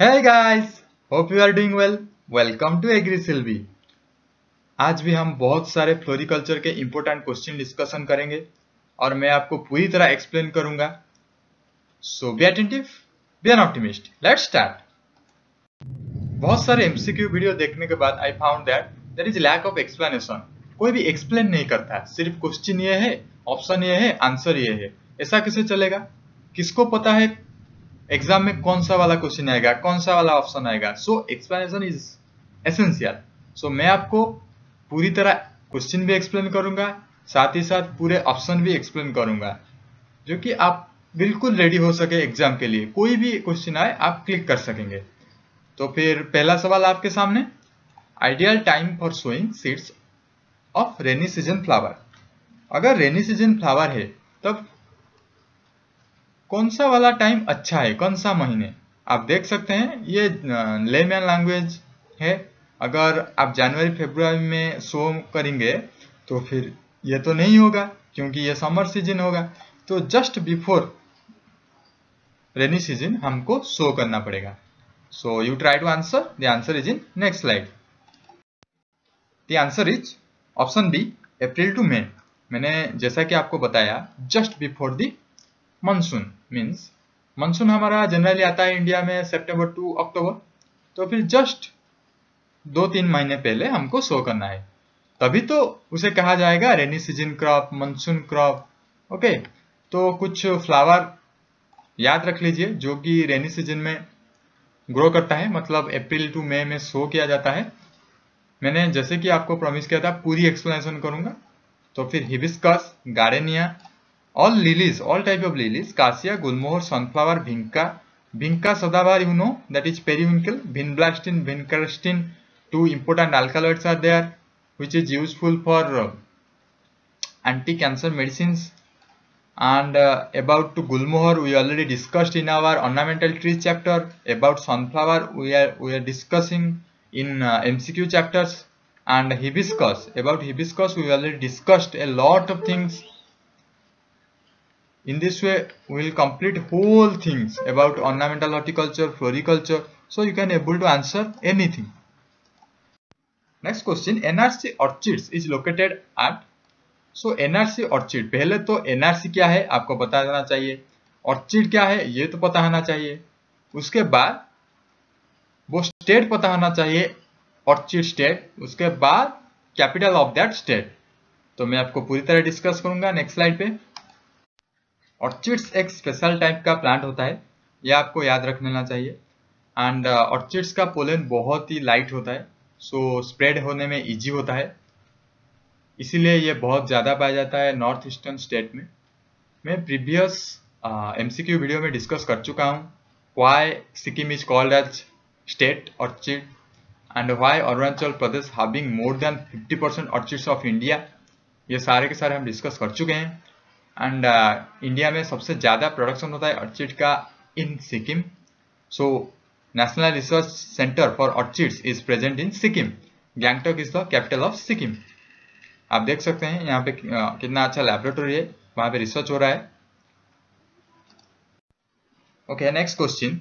Hey guys, hope you are doing well. Welcome to AgriSilvi. आज भी हम बहुत सारे फ्लोरिकल्चर के इंपॉर्टेंट क्वेश्चन डिस्कशन करेंगे और मैं आपको पूरी तरह एक्सप्लेन करूंगा. So be attentive, be an optimist. Let's start. बहुत सारे एमसीक्यू वीडियो देखने के बाद I found that there is lack of explanation. कोई भी एक्सप्लेन नहीं करता, सिर्फ क्वेश्चन ये है, ऑप्शन ये है, आंसर ये है. ऐसा कैसे चलेगा? किसको पता है एग्जाम में कौन सा वाला क्वेश्चन आएगा, कौन सा वाला ऑप्शन आएगा? सो एक्सप्लेनेशन इज एसेंशियल. सो मैं आपको पूरी तरह क्वेश्चन भी एक्सप्लेन करूंगा, साथ ही साथ पूरे ऑप्शन भी एक्सप्लेन करूंगा, जो कि आप बिल्कुल रेडी हो सके एग्जाम के लिए. कोई भी क्वेश्चन आए आप क्लिक कर सकेंगे. तो फिर पहला सवाल आपके सामने, ideal time for sowing seeds of rainy season flower. अगर रेनी सीजन फ्लावर है तब कौन सा वाला टाइम अच्छा है, कौन सा महीने? आप देख सकते हैं ये लेमैन लैंग्वेज है. अगर आप जनवरी फरवरी में शो करेंगे तो फिर ये तो नहीं होगा क्योंकि ये समर सीजन होगा. तो जस्ट बिफोर रेनी सीजन हमको शो करना पड़ेगा. So you try to answer. The answer is in next slide. The answer is option B, April to May. मैंने जैसा कि आपको बताया, just before the monsoon. Means monsoon हमारा जनरली आता है इंडिया में सितंबर टू अक्टूबर. तो फिर जस्ट 2-3 महीने पहले हमको शो करना है, तभी तो उसे कहा जाएगा rainy season crop, monsoon crop. Okay, तो कुछ फ्लावर याद रख लीजिए जो कि रेनी सीजन में ग्रो करता है, मतलब अप्रैल टू मई में शो किया जाता है. मैंने जैसे कि आपको प्रॉमिस किया था पूरी एक्सप्लेनेशन करूंगा. तो फिर hibiscus, gardenia, all lilies, all type of lilies, cassia, gulmohar, sunflower, vinca sadabar, you know, that is periwinkle, vinblastine, vincristine. Two important alkaloids are there which is useful for anti-cancer medicines. And about to gulmohar we already discussed in our ornamental trees chapter. About sunflower we are discussing in MCQ chapters. And hibiscus, about hibiscus we already discussed a lot of things. In this way we will complete whole things about ornamental horticulture, floriculture, so you can able to answer anything. Next question, NRC orchids is located at. So NRC orchid, पहले तो NRC क्या है आपको पता होना चाहिए, orchid क्या है ये तो पता होना चाहिए. उसके बाद वो स्टेट पता होना चाहिए, orchid स्टेट. उसके बाद कैपिटल ऑफ दैट स्टेट. तो मैं आपको पूरी तरह डिस्कस करूंगा नेक्स्ट स्लाइड पे. ऑर्चिड्स एक स्पेशल टाइप का प्लांट होता है, यह आपको याद रख लेना चाहिए. एंड ऑर्चिड्स का पोलन बहुत ही लाइट होता है, सो स्प्रेड होने में इजी होता है, इसीलिए ये बहुत ज़्यादा पाया जाता है नॉर्थ ईस्टर्न स्टेट में. मैं प्रीवियस एमसीक्यू वीडियो में डिस्कस कर चुका हूँ why Sikkim is called as state orchid and why Arunachal Pradesh having more than 50% orchids of India. ये सारे के सारे हम डिस्कस कर चुके हैं. एंड इंडिया में सबसे ज़्यादा प्रोडक्शन होता है ऑर्चिड का in Sikkim. So national research centre for orchids is present in Sikkim. Gangtok is the capital of Sikkim. आप देख सकते हैं यहाँ पे कितना अच्छा लैबोरेटरी है, वहाँ पे रिसर्च हो रहा है. Okay, next question,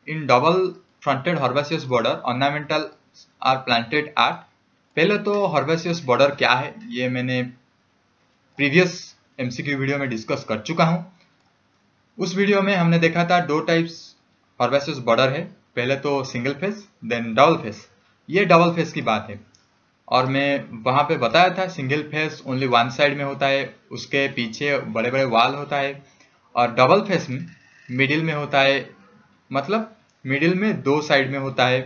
in double fronted herbaceous border ornamental are planted at. पहले तो हर्बासियस बॉर्डर क्या है ये मैंने प्रीवियस एमसीक्यू वीडियो में डिस्कस कर चुका हूं. उस वीडियो में हमने देखा था दो टाइप्स हर्बासियस बॉर्डर है, पहले तो single face then double face. ये डबल फेस की बात है, और मैं वहां पे बताया था single face only one side में होता है, उसके पीछे बड़े बड़े वाल होता है. और डबल फेस में मिडिल में होता है, मतलब मिडिल में दो साइड में होता है.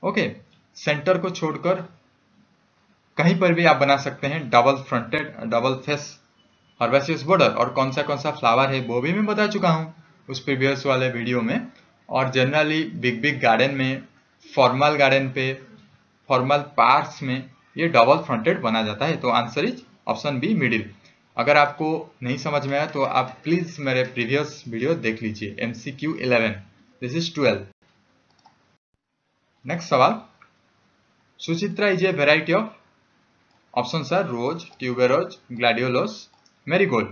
ओके, सेंटर को छोड़कर कहीं पर भी आप बना सकते हैं double fronted double face हर्बासियस border. और कौन सा फ्लावर है वो भी मैं बता चुका हूँ उस प्रीवियस वाले वीडियो में. और जनरली बिग बिग गार्डन में, फॉर्मल गार्डन पे, फॉर्मल पार्क्स में ये डबल फ्रंटेड बना जाता है. तो answer is option B, middle. अगर आपको नहीं समझ में आया तो आप प्लीज मेरे प्रीवियस वीडियो देख लीजिए, MCQ 11, दिस इज 12. नेक्स्ट सवाल, Suchitra is a variety of. Option sir rose, tuberose, gladiolus, marigold.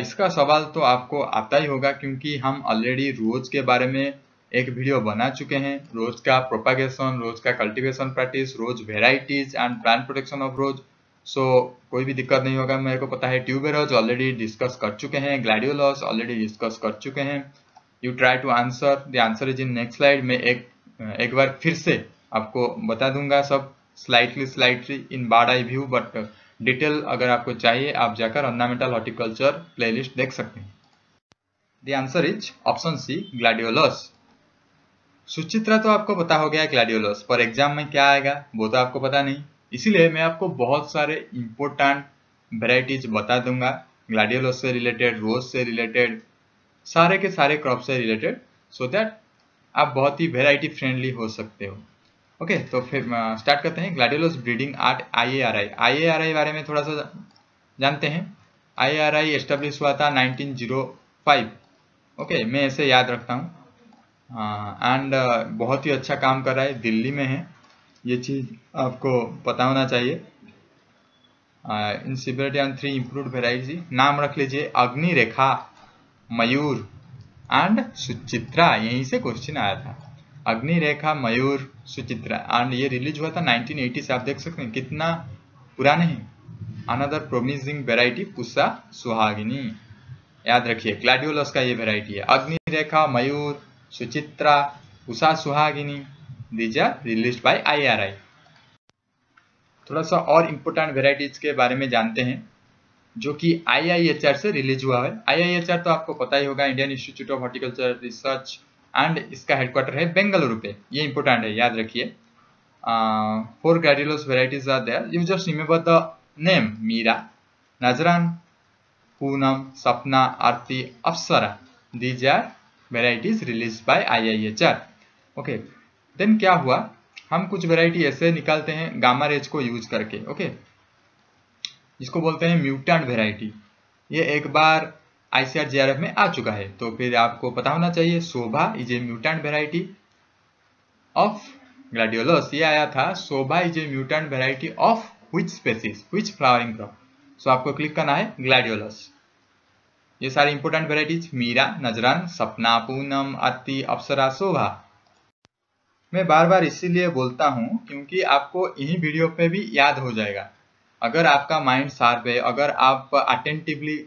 इसका सवाल तो आपको आता ही होगा क्योंकि हम ऑलरेडी रोज के बारे में एक वीडियो बना चुके हैं, रोज का प्रोपागेशन, रोज का cultivation practice, rose varieties and plant protection of rose. So कोई भी दिक्कत नहीं होगा, मेरे को पता है। ट्यूबेरोज ऑलरेडी डिस्कस कर चुके हैं, ग्लैडियोलस ऑलरेडी डिस्कस कर चुके हैं। You try to answer, the answer is in next slide. मैं एक बार फिर से आपको बता दूंगा सब slightly in bird eye view, but detail अगर आपको चाहिए आप जाकर ऑर्नामेंटल हॉर्टिकल्चर प्लेलिस्ट देख सकते हैं। The answer is option C, gladiolus. Suchitra तो आपको पता हो गया ग्लैडियोलस, पर एग्जाम में क्या आएगा वो तो आपको पता नहीं, इसीलिए मैं आपको बहुत सारे इंपॉर्टेंट वेराइटीज बता दूंगा ग्लैडियोलस से रिलेटेड, रोज से रिलेटेड, सारे के सारे क्रॉप से रिलेटेड, सो दैट आप बहुत ही वेराइटी फ्रेंडली हो सकते हो। ओके, तो फिर स्टार्ट करते हैं। Gladiolus breeding at IARI। IARI बारे में थोड़ा सा जानते हैं। IARI एस्टेब्लिश हुआ था 1905। ओके, मैं ऐसे याद रखता हूँ। एंड बहुत ही अच्छा काम कर रहा है, दिल्ली में है, ये चीज आपको पता होना चाहिए। इन सिविलिटी एंड 3 इम्प्रूव्ड वेराइटी, नाम रख लीजिए अग्नि रेखा, मयूर एंड सुचित्रा। यहीं से क्वेश्चन आया था, अग्नि रेखा, मयूर, सुचित्रा। एंड ये रिलीज हुआ था 1980 से। आप देख सकते हैं कितना पुराने हैं। Another promising variety Pushpa Suhagini. याद रखिए ग्लैडियोलस का ये वेराइटी है, Agni Rekha, Mayur, Suchitra, Usha Suhagini, these are released by IARI। थोड़ा सा और इम्पोर्टेंट वेराइटीज के बारे में जानते हैं जो कि IIHR से रिलीज हुआ है। IIHR तो आपको पता ही होगा, Indian institute of horticulture research, and इसका हेडक्वार्टर है बेंगलुरु पे। ये इंपॉर्टेंट है, याद रखिए। 4 gladiolus varieties are there, you just remember the name, Meera, Nazran, Poonam, Sapna, Aarti, Apsara, these are varieties release by IIHR। Okay, then क्या हुआ, हम कुछ वेराइटी ऐसे निकालते हैं गामा रेज को यूज करके। ओके, जिसको बोलते हैं म्यूटेंट वेराइटी। ये एक बार ICAR-JRF में आ चुका है, तो फिर आपको पता होना चाहिए Shobha is a mutant variety of gladiolus. ये आया था, Shobha is a mutant variety of which species, which flowering crop. So आपको क्लिक करना है ग्लैडियोलस। ये सारी इंपोर्टेंट वेराइटीज, मीरा, नजरान, सपना, पूनम, आरती, अप्सरा, शोभा। मैं बार बार इसीलिए बोलता हूँ क्योंकि आपको यही वीडियो पे भी याद हो जाएगा। अगर आपका माइंड शार्प है, अगर आप अटेंटिवली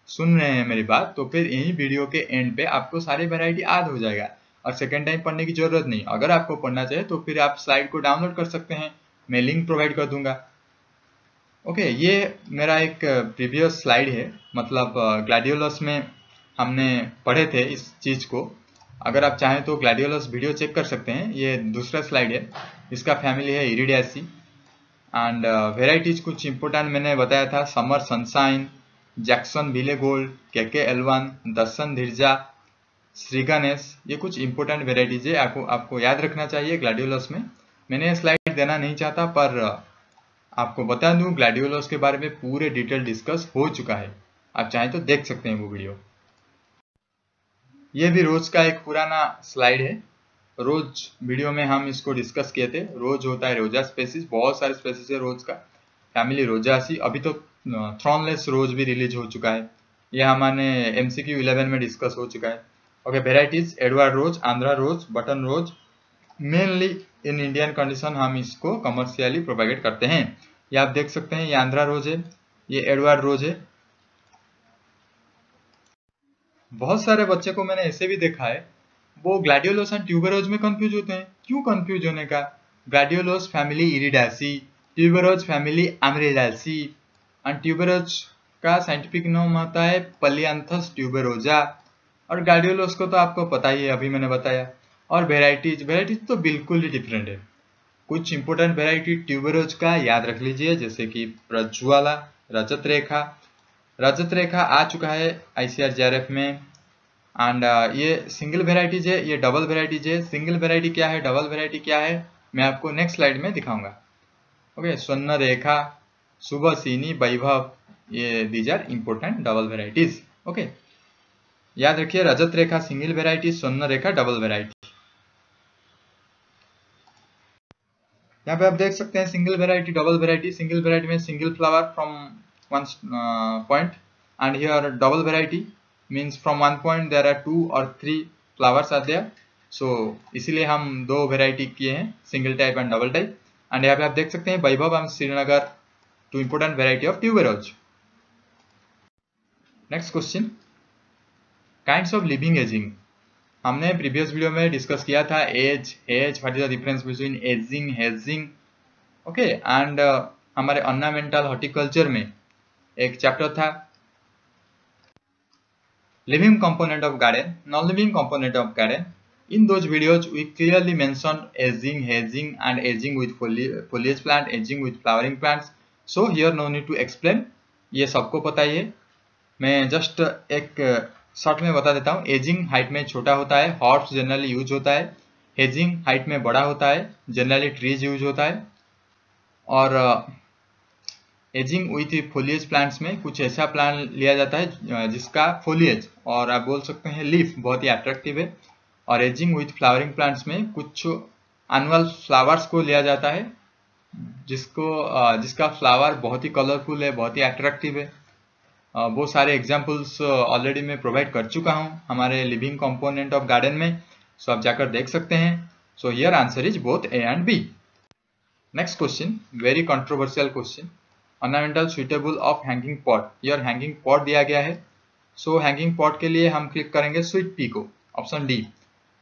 सुन रहे हैं मेरी बात, तो फिर यही वीडियो के एंड पे आपको सारी वेराइटी याद हो जाएगा और सेकेंड टाइम पढ़ने की जरूरत नहीं। अगर आपको पढ़ना चाहिए तो फिर आप स्लाइड को डाउनलोड कर सकते हैं, मैं लिंक प्रोवाइड कर दूंगा। ओके, ये मेरा एक प्रीवियस स्लाइड है, मतलब ग्लैडियोलस में हमने पढ़े थे इस चीज को। अगर आप चाहें तो ग्लैडियोलस वीडियो चेक कर सकते हैं। ये दूसरा स्लाइड है, इसका फैमिली है इरिडियासी। एंड वेराइटीज कुछ इंपोर्टेंट मैंने बताया था, समर सनशाइन, जैक्सन विले गोल्ड, केके एलवन, दर्शन धीरजा, श्रीगणेश। ये कुछ इंपोर्टेंट वेराइटीज है, आपको याद रखना चाहिए ग्लैडियोलस में। मैंने स्लाइड देना नहीं चाहता, पर आपको बता दूं ग्लैडियोलस के बारे में पूरे डिटेल डिस्कस हो चुका है, आप चाहें तो देख सकते हैं वो वीडियो। ये भी रोज का एक पुराना स्लाइड है, रोज वीडियो में हम इसको डिस्कस किए थे। रोज होता है रोजा स्पेसीज, बहुत सारे स्पेसीज है रोज का, फैमिली रोजासी। अभी तो थ्रॉनलेस रोज भी रिलीज हो चुका है, ये हमारे MCQ 11 में डिस्कस हो चुका है। Okay, varieties, Edward rose, Andhra rose, button rose. Mainly in Indian condition हम इसको कमर्शियली प्रोपागेट करते हैं। ये आप देख सकते हैं, ये आंध्रा रोज है, ये एडवर्ड रोज है। बहुत सारे बच्चे को मैंने ऐसे भी देखा है, वो ग्लैडियोलस एंड ट्यूबेरोज में कंफ्यूज होते हैं। क्यों कंफ्यूज होने का, ग्लैडियोलस फैमिली इरिडासी, ट्यूबेरोज फैमिली अमरेडासी, एंड ट्यूबेरोज का साइंटिफिक नाम होता है पलियांथस ट्यूबेरोजा, और ग्लैडियोलस को तो आपको पता ही है, अभी मैंने बताया। और वेराइटीज तो बिल्कुल ही डिफरेंट है। कुछ इंपोर्टेंट वेराइटी ट्यूबेरोज का याद रख लीजिए, जैसे कि प्रज्वाला, रजत रेखा। रजत रेखा आ चुका है ICAR-JRF में। एंड ये सिंगल वेराइटीज है, ये डबल वेराइटीज है। सिंगल वेराइटी क्या है, डबल वेराइटी क्या है, मैं आपको नेक्स्ट स्लाइड में दिखाऊंगा। ओके, स्वर्ण रेखा, सुबहसिनी, वैभव, ये these are important double varieties. Okay, याद रखिए रजत रेखा सिंगल वेराइटी, स्वर्ण रेखा डबल वेराइटी। यहाँ पे आप देख सकते हैं single variety, double variety. Single variety में single flower from one point, and here double variety means from one point there are 2 or 3 flowers are there, so इसीलिए हम दो वेराइटी किए हैं, single type and double type. And यहाँ पे आप देख सकते हैं Vaibhav and Srinagar, two important variety of tuberose. Next question, kinds of living edging. हमने प्रीवियस वीडियो में डिस्कस किया था as, what is the difference between edging, hedging, okay. And हमारे ऑर्नामेंटल हॉर्टिकल्चर में एक चैप्टर था living component of garden, non-living component of garden. In those videos, we clearly mentioned aging, hazing, and aging with foliage plant, aging with flowering plants. So here no need to explain. ये सबको पता ही है। मैं just एक short में बता देता हूँ। एजिंग हाइट में छोटा होता है, हॉर्ब्स जनरली यूज होता है। हेजिंग हाइट में बड़ा होता है, जनरली ट्रीज यूज होता है। और एजिंग विथ फोलिएज प्लांट्स में कुछ ऐसा प्लांट लिया जाता है जिसका फोलिएज और आप बोल सकते हैं लीफ बहुत ही अट्रैक्टिव है। और एजिंग विथ फ्लावरिंग प्लांट्स में कुछ एनुअल फ्लावर्स को लिया जाता है जिसका फ्लावर बहुत ही कलरफुल है, बहुत ही अट्रैक्टिव है। वो सारे एग्जांपल्स ऑलरेडी मैं प्रोवाइड कर चुका हूँ हमारे लिविंग कंपोनेंट ऑफ गार्डन में, सो आप जाकर देख सकते हैं। So here answer is both A and B. Next question, very controversial question, ornamental suitable of hanging pot. यार हैंगिंग पॉट दिया गया है, सो हैंगिंग पॉट के लिए हम क्लिक करेंगे स्वीट पी को, ऑप्शन डी।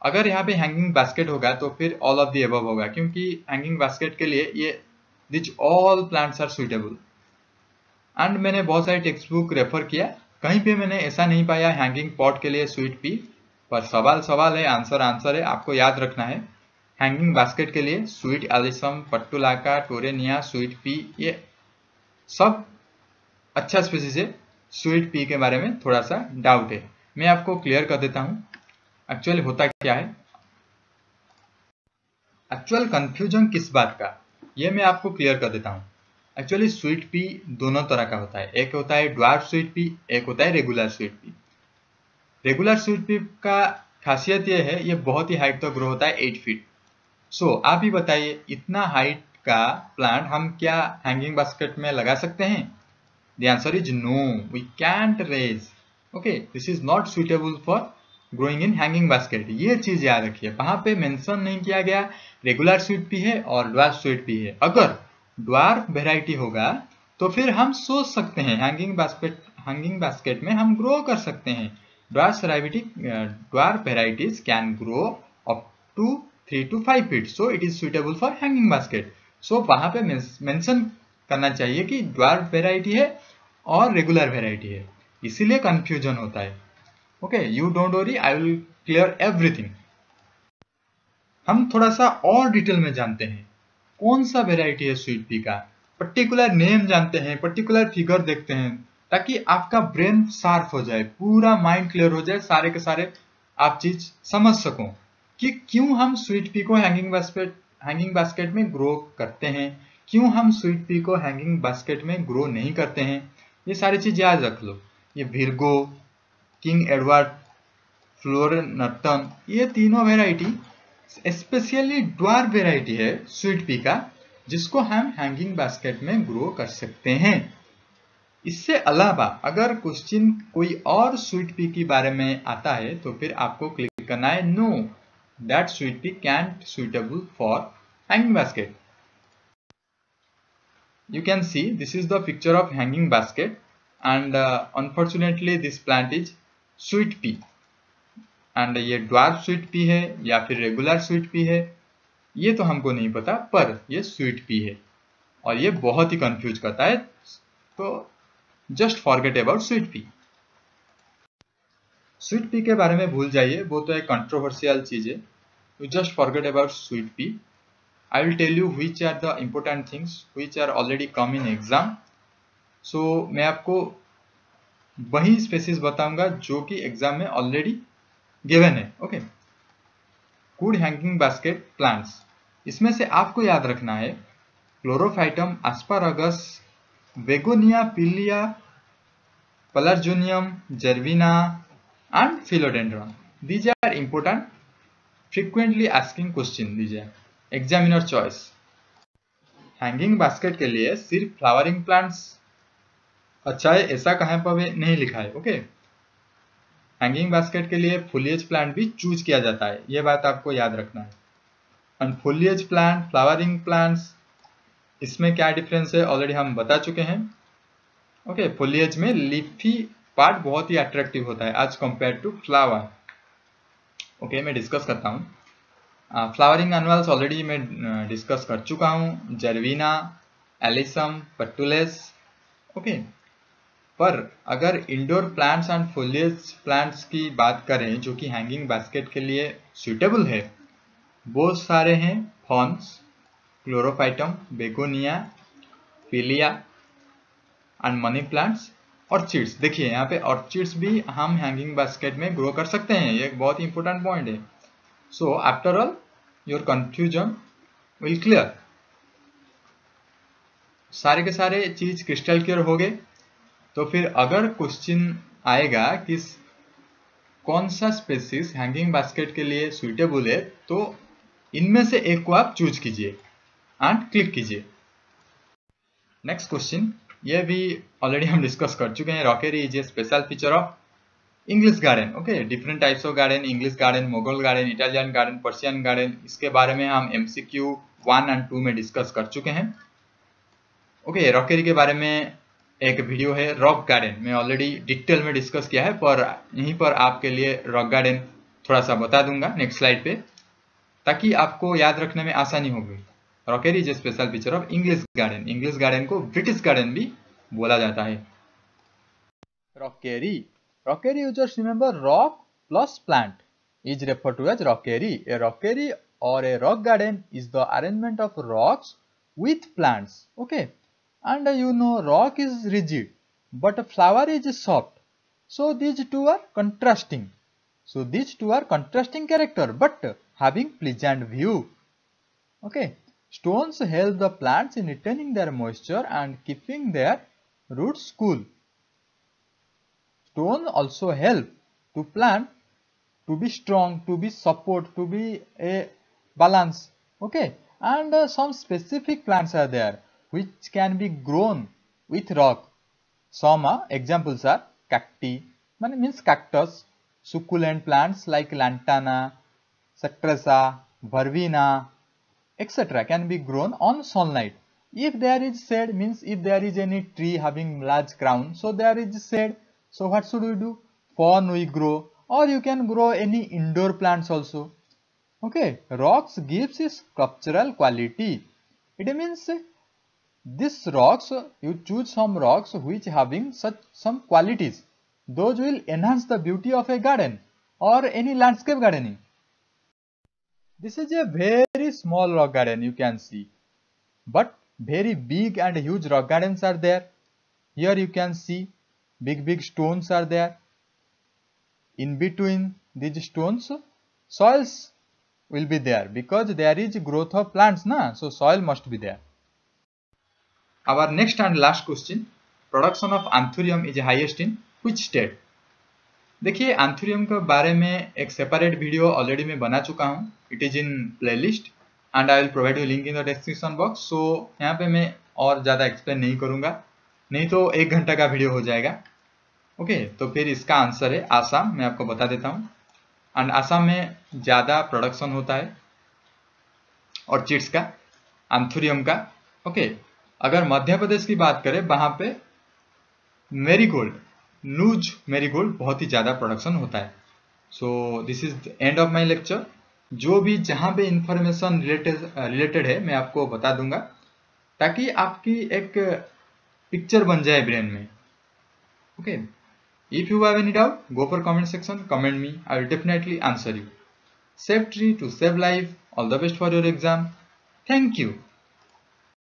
अगर यहाँ पे हैंगिंग बास्केट होगा तो फिर ऑल ऑफ द अबव होगा, क्योंकि हैंगिंग बास्केट के लिए ये this all plants are suitable. And मैंने बहुत सारे टेक्स्ट बुक रेफर किया, कहीं पे मैंने ऐसा नहीं पाया हैंगिंग पॉट के लिए स्वीट पी। पर सवाल है, आंसर है, आपको याद रखना है। हैंगिंग बास्केट के लिए स्वीट एलिसम, पट्टुलाका, टोरेनिया, स्वीट पी, ये सब अच्छा स्पीसीज है। स्वीट पी के बारे में थोड़ा सा डाउट है, मैं आपको क्लियर कर देता हूं एक्चुअली होता क्या है। एक्चुअल कंफ्यूजन किस बात का, ये मैं आपको क्लियर कर देता हूं। एक्चुअली स्वीट पी दोनों तरह का होता है, एक होता है ड्वार्फ स्वीट पी, एक होता है regular sweet pea. Regular sweet pea का खासियत ये है, ये बहुत ही हाइट तक ग्रो होता है, 8 फीट। सो आप ही बताइए, इतना हाइट का प्लांट हम क्या हैंगिंग बास्केट में लगा सकते हैं? The answer is no, we can't raise. Okay, this is not suitable for growing in hanging basket. ये चीज याद रखिए, वहां पे मेंशन नहीं किया गया रेगुलर स्वीट पी है और ड्वार्फ स्वीट पी है। अगर ड्वार्फ वेराइटी होगा तो फिर हम सोच सकते हैं हैंगिंग बास्केट में हम ग्रो कर सकते हैं। Dwarf varieties can grow up to 3 to 5 feet, so it is suitable for hanging basket. So वहां पे मेंशन करना चाहिए कि ड्वार्फ वेराइटी है और रेगुलर वेराइटी है, इसीलिए कंफ्यूजन होता है। Okay, you don't worry, I will clear everything. हम थोड़ा सा और डिटेल में जानते हैं कौन सा वेराइटी है स्वीट पी का, पर्टिकुलर नेम जानते हैं, पर्टिकुलर फिगर देखते हैं, ताकि आपका ब्रेन शार्प हो जाए, पूरा माइंड क्लियर हो जाए, सारे के सारे आप चीज समझ सको कि क्यों हम स्वीट पी को हैंगिंग बास्केट में ग्रो करते हैं, क्यों हम स्वीट पी को हैंगिंग बास्केट में ग्रो नहीं करते हैं। ये सारी चीज याद रख लो। ये विर्गो, किंग एडवर्ड, फ्लोरेनटन, ये तीनों वेराइटी स्पेशली ड्वार्फ वेराइटी है स्वीट पी का, जिसको हम हैंगिंग बास्केट में ग्रो कर सकते हैं। इससे अलावा अगर क्वेश्चन कोई और स्वीट पी के बारे में आता है तो फिर आपको क्लिक करना है no, that sweet pea can't suitable for hanging basket. You can see this is the picture of hanging basket and unfortunately this plant is sweet pea and ये dwarf sweet pea है या फिर regular sweet pea है ये तो हमको नहीं पता, पर ये sweet pea है और ये बहुत ही कंफ्यूज करता है, तो just forget about sweet pea. Sweet pea के बारे में भूल जाइए, वो तो एक कंट्रोवर्शियल चीज है। You just forget about sweet pea. I will tell you which are the important things which are already come in exam. So मैं आपको वही स्पेसीज बताऊंगा जो कि एग्जाम में ऑलरेडी गिवन है। Okay, good hanging basket plants, इसमें से आपको याद रखना है क्लोरोफाइटम, एस्पारागस, बेगोनिया पिलिया, पलर्जोनियम, जर्विना and philodendron. These are important, frequently asking question, these are examiner choice. Hanging basket के लिए सिर्फ flowering plants अच्छा है ऐसा कहीं पर भी नहीं लिखा है। ओके, हैंगिंग बास्केट के लिए फुलिएज प्लांट भी चूज किया जाता है, ये बात आपको याद रखना है। एंड फुलिएज प्लांट, फ्लावरिंग प्लांट्स, इसमें क्या डिफरेंस है ऑलरेडी हम बता चुके हैं। ओके, फुलिएज में लीफी पार्ट बहुत ही अट्रैक्टिव होता है as compare to flower. Okay, मैं डिस्कस करता हूँ। फ्लावरिंग एनुअल्स ऑलरेडी मैं डिस्कस कर चुका हूँ, जर्विना, एलिसम, पेटुलेस। ओके, पर अगर indoor plants and foliage plants की बात करें जो कि हैंगिंग बास्केट के लिए सुटेबल है, बहुत सारे हैं। Fawns, chlorophytum, begonia, philia and money plants. Orchids, देखिए यहाँ पे ऑर्चिड्स भी हम हैंगिंग बास्केट में ग्रो कर सकते हैं, ये एक बहुत ही इंपॉर्टेंट पॉइंट है। So after all your confusion will clear. सारे के सारे चीज क्रिस्टल क्लियर हो गए, तो फिर अगर क्वेश्चन आएगा कि कौन सा स्पेसीज हैंगिंग बास्केट के लिए सुइटेबल है, तो इनमें से एक को आप चूज कीजिए एंड क्लिक कीजिए। नेक्स्ट क्वेश्चन, ये भी ऑलरेडी हम डिस्कस कर चुके हैं। Rockery is a special feature of English garden. Okay, different types of garden, English garden, Mughal garden, Italian garden, Persian garden, इसके बारे में हम MCQ 1 और 2 में डिस्कस कर चुके हैं। ओके, रॉकेरी के बारे में एक वीडियो है रॉक गार्डन, मैं ऑलरेडी डिटेल में डिस्कस किया है, पर यहीं पर आपके लिए रॉक गार्डन थोड़ा सा बता दूंगा नेक्स्ट स्लाइड पे, ताकि आपको याद रखने में आसानी होगी। Rockery is a special feature of English garden. English garden को ब्रिटिश गार्डन भी बोला जाता है। Rockery, rockery users remember rock plus plant is referred to as rockery. A rockery or a rock garden is the arrangement of rocks with plants. Okay, and you know rock is rigid but flower is soft, so these two are contrasting. So these two are contrasting character but having pleasant view. Okay, stones help the plants in retaining their moisture and keeping their roots cool. Stones also help to plant to be strong, to be support, to be a balance. Okay, and some specific plants are there which can be grown with rock. Some examples are cacti, means cactus, succulent plants like lantana, cetresa, verbena, etc. can be grown on sunlight. If there is shade, means if there is any tree having large crown, so there is shade, so what should we do? Fern we grow, or you can grow any indoor plants also. Okay, rocks gives a sculptural quality. It means this rocks, you choose some rocks which having such some qualities, those will enhance the beauty of a garden or any landscape gardening. This is a very small rock garden you can see, but very big and huge rock gardens are there. Here you can see big stones are there. In between these stones, soils will be there because there is growth of plants, na? So soil must be there. Our next and last question, production of anthurium is highest in which state? देखिए, anthurium के बारे में एक separate video already मैं बना चुका हूँ. It is in playlist and I will provide you link in the description box. So यहाँ पे मैं और ज़्यादा एक्सप्लेन नहीं करूँगा, नहीं तो 1 घंटा का वीडियो हो जाएगा. ओके, तो फिर इसका आंसर है आसाम. मैं आपको बता देता हूँ. एंड आसाम में ज़्यादा प्रोडक्शन होता है ऑर्चिड्स का, एंथुरियम का. ओके, अगर मध्य प्रदेश की बात करें, वहाँ पे मेरीगोल्ड, नूज मेरीगोल्ड बहुत ही ज़्यादा प्रोडक्शन होता है. So this is the end of my lecture. जो भी जहाँ पे इंफॉर्मेशन रिलेटेड है मैं आपको बता दूंगा, ताकि आपकी एक पिक्चर बन जाए ब्रेन में. Okay, if you have any doubt, go for comment section, comment me, I will definitely answer you. Save tree to save life. All the best for your exam. Thank you.